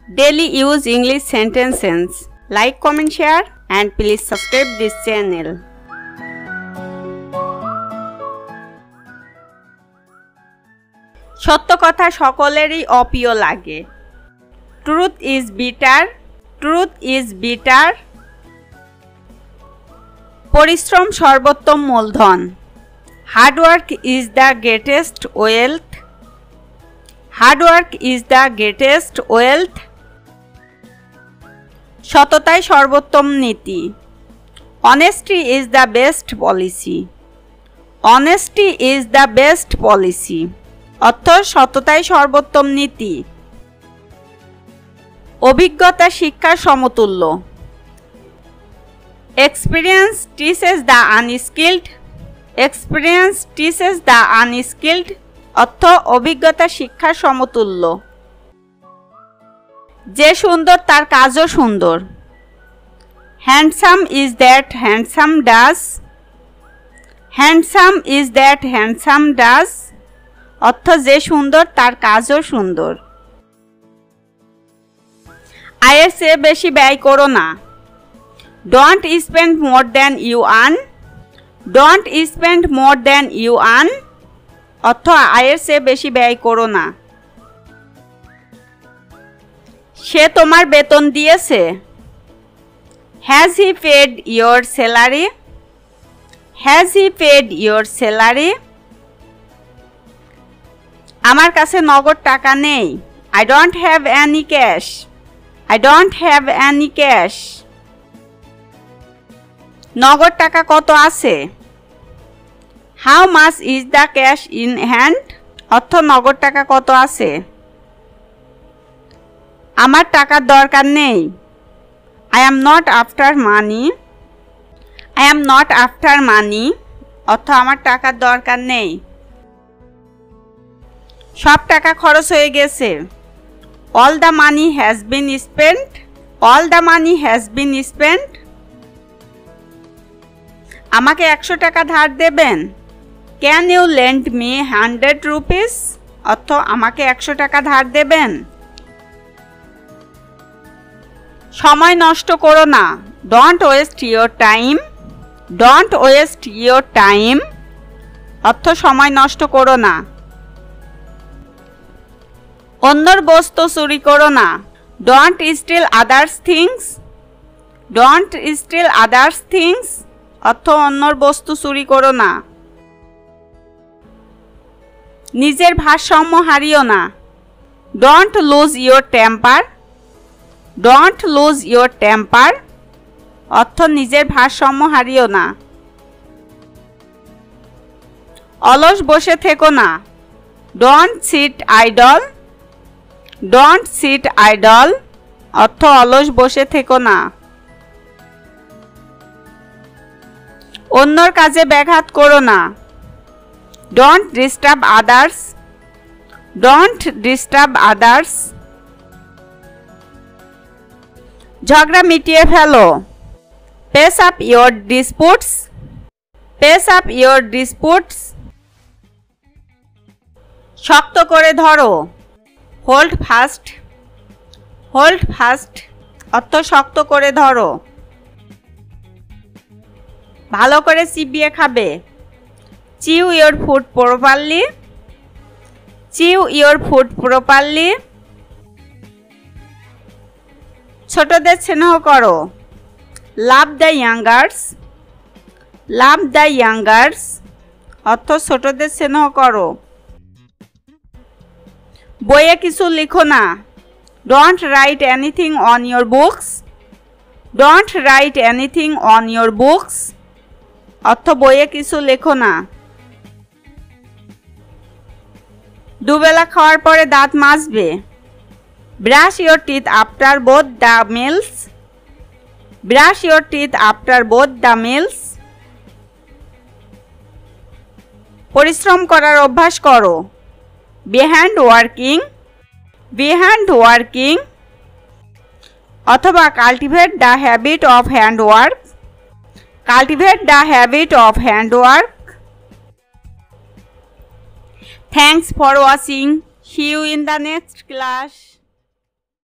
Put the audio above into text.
daily use English sentences. Like, comment, share and please subscribe this channel. সত্য কথা সকলেরই অপ্রিয় লাগে। Truth is bitter. Truth is bitter. পরিশ্রম সর্বোত্তম মূলধন। Hard work is the greatest wealth. Hard work is the greatest wealth. সততাই সর্বোত্তম নীতি। Honesty is the best policy. Honesty is the best policy. অর্থ সততাই সর্বোত্তম নীতি। অভিজ্ঞতা শিক্ষার সমতুল্য। Experience teaches the unskilled. Experience teaches the unskilled. অর্থ অভিজ্ঞতা শিক্ষার সমতুল্য। যে সুন্দর তার কাজও সুন্দর। Handsome is that handsome does. Handsome is that handsome does. অর্থ যে সুন্দর তার কাজও সুন্দর। আয়ের চেয়ে বেশি ব্যয় করো না। Don't spend more than you earn. Don't spend more than you earn. অর্থ আয়ের চেয়ে বেশি ব্যয় করো না। সে তোমার বেতন দিয়েছে। Has he paid your salary? Has he paid your salary? আমার কাছে নগদ টাকা নেই। I don't have any cash. I don't have any cash. নগদ টাকা কত আছে? How much is the cash in hand? অর্থ নগদ টাকা কত আছে? আমার টাকার দরকার নেই। I am not after money. I am not after money. অর্থ আমার টাকার দরকার নেই। সব টাকা খরচ হয়ে গেছে। All the money has been spent. All the money has been spent. আমাকে 100 টাকা ধার দেবেন? Can you lend me 100 rupees? অর্থ আমাকে 100 টাকা ধার দেবেন? সময় নষ্ট করো না। Don't waste your time. Don't waste your time. অর্থ সময় নষ্ট করো না। অন্যর বস্তু চুরি করো না। Don't steal others things. Don't steal others things. অর্থ অন্যর বস্তু চুরি করো না। নিজের ভারসাম্য হারিও না। Don't lose your temper. Don't lose your temper. অর্থ নিজের ভারসাম্য হারিও না। অলস বসে থেকো না। Don't sit idle. Don't sit idle. অর্থ অলস বসে থেকো না। অন্যর কাজে ব্যাঘাত করো না। Don't disturb others. Don't disturb others. ঝগড়া মিটিয়ে ফেলো। Pace up your disputes. Pace up your disputes. শক্ত করে ধরো। Hold fast. Hold fast. অর্থ শক্ত করে ধরো। ভালো করে চিবিয়ে খাবে। Chew your food properly. Chew your food properly. ছোটদের স্নেহ করো। Love the youngers. Love the youngers. অর্থ ছোটদের স্নেহ করো। বইয়ে কিছু লিখো না। Don't write anything on your books. Don't write anything on your books. অর্থ বইয়ে কিছু লেখো না। দুবেলা খাওয়ার পরে দাঁত মাজবে। Brush your teeth after both the meals. Brush your teeth after both the meals. পরিশ্রম করার অভ্যাস করো। Be hand working. Be hand working. অথবা cultivate the habit of handwork. Cultivate the habit of handwork. Thanks for watching. See you in the next class.